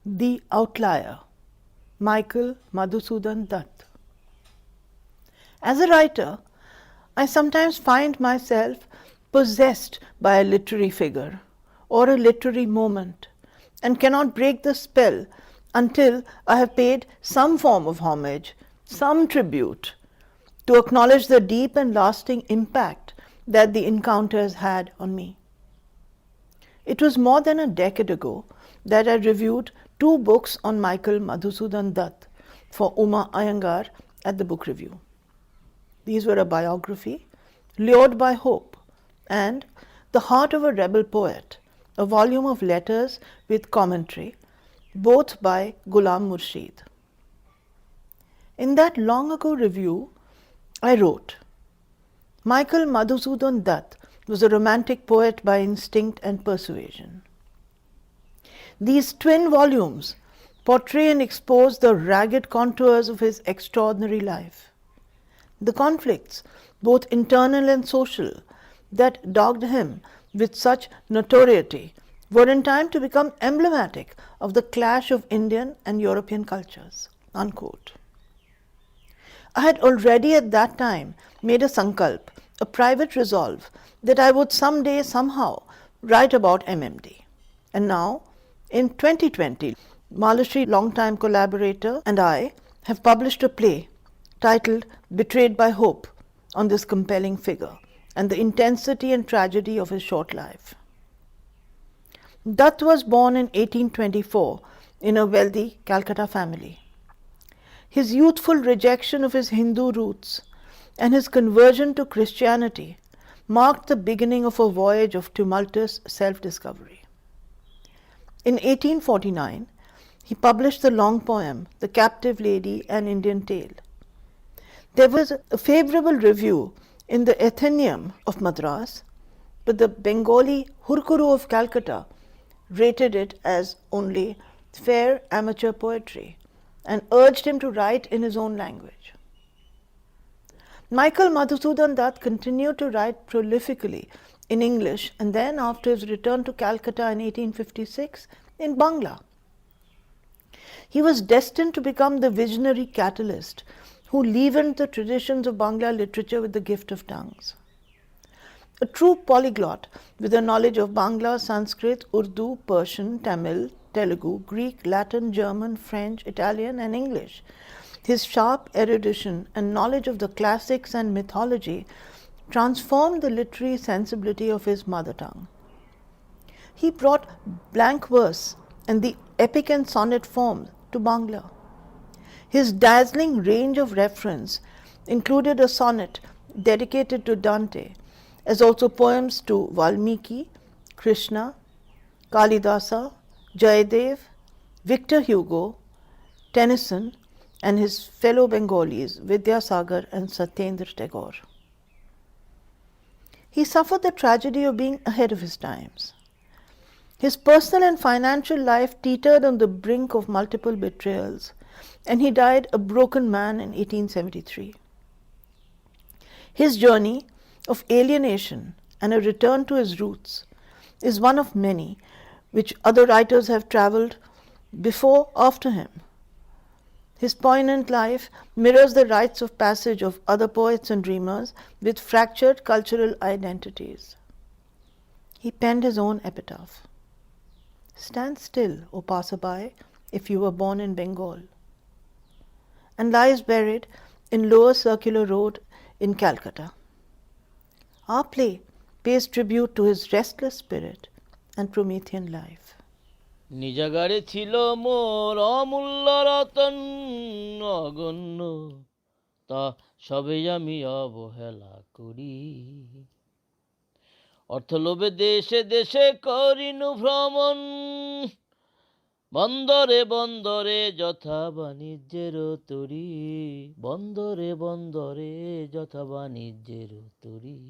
The Outlier, Michael Madhusudan Dutt. As a writer, I sometimes find myself possessed by a literary figure or a literary moment and cannot break the spell until I have paid some form of homage, some tribute, to acknowledge the deep and lasting impact that the encounter has had on me. It was more than a decade ago that I reviewed 2 books on Michael Madhusudan Dutt for Uma Iyengar at the book review. These were a biography, Lured by Hope, and The Heart of a Rebel Poet, a volume of letters with commentary, both by Ghulam Murshid. In that long ago review, I wrote, Michael Madhusudan Dutt was a romantic poet by instinct and persuasion. These twin volumes portray and expose the ragged contours of his extraordinary life. The conflicts, both internal and social, that dogged him with such notoriety were in time to become emblematic of the clash of Indian and European cultures. Unquote. I had already at that time made a sankalp, a private resolve, that I would someday somehow write about MMD. And now, in 2020, Malashri, longtime collaborator, and I have published a play titled Betrayed by Hope on this compelling figure and the intensity and tragedy of his short life. Dutt was born in 1824 in a wealthy Calcutta family. His youthful rejection of his Hindu roots and his conversion to Christianity marked the beginning of a voyage of tumultuous self-discovery. In 1849, he published the long poem, The Captive Lady, an Indian Tale. There was a favorable review in the Athenaeum of Madras, but the Bengali Hurkuru of Calcutta rated it as only fair amateur poetry and urged him to write in his own language. Michael Madhusudan Dutt continued to write prolifically in English and then, after his return to Calcutta in 1856, in Bangla. He was destined to become the visionary catalyst who leavened the traditions of Bangla literature with the gift of tongues. A true polyglot with a knowledge of Bangla, Sanskrit, Urdu, Persian, Tamil, Telugu, Greek, Latin, German, French, Italian, and English, his sharp erudition and knowledge of the classics and mythology transformed the literary sensibility of his mother tongue. He brought blank verse and the epic and sonnet form to Bangla. His dazzling range of reference included a sonnet dedicated to Dante, as also poems to Valmiki, Krishna, Kalidasa, Jayadev, Victor Hugo, Tennyson, and his fellow Bengalis Vidyasagar and Satyendra Tagore. He suffered the tragedy of being ahead of his times. His personal and financial life teetered on the brink of multiple betrayals, and he died a broken man in 1873. His journey of alienation and a return to his roots is one of many which other writers have travelled before after him. His poignant life mirrors the rites of passage of other poets and dreamers with fractured cultural identities. He penned his own epitaph. Stand still, O passerby, if you were born in Bengal, and lies buried in Lower Circular Road in Calcutta. Our play pays tribute to his restless spirit and Promethean life. নিজাগারে ছিল মোর অমূল্য রতন অগণ্য, তা সবে আমি অবহেলা করি। অর্থলোভে দেশে দেশে করিনু ভ্রমণ, বন্দরে বন্দরে যথা বাণিজ্যের তরী, বন্দরে বন্দরে যথা বাণিজ্যের তরী।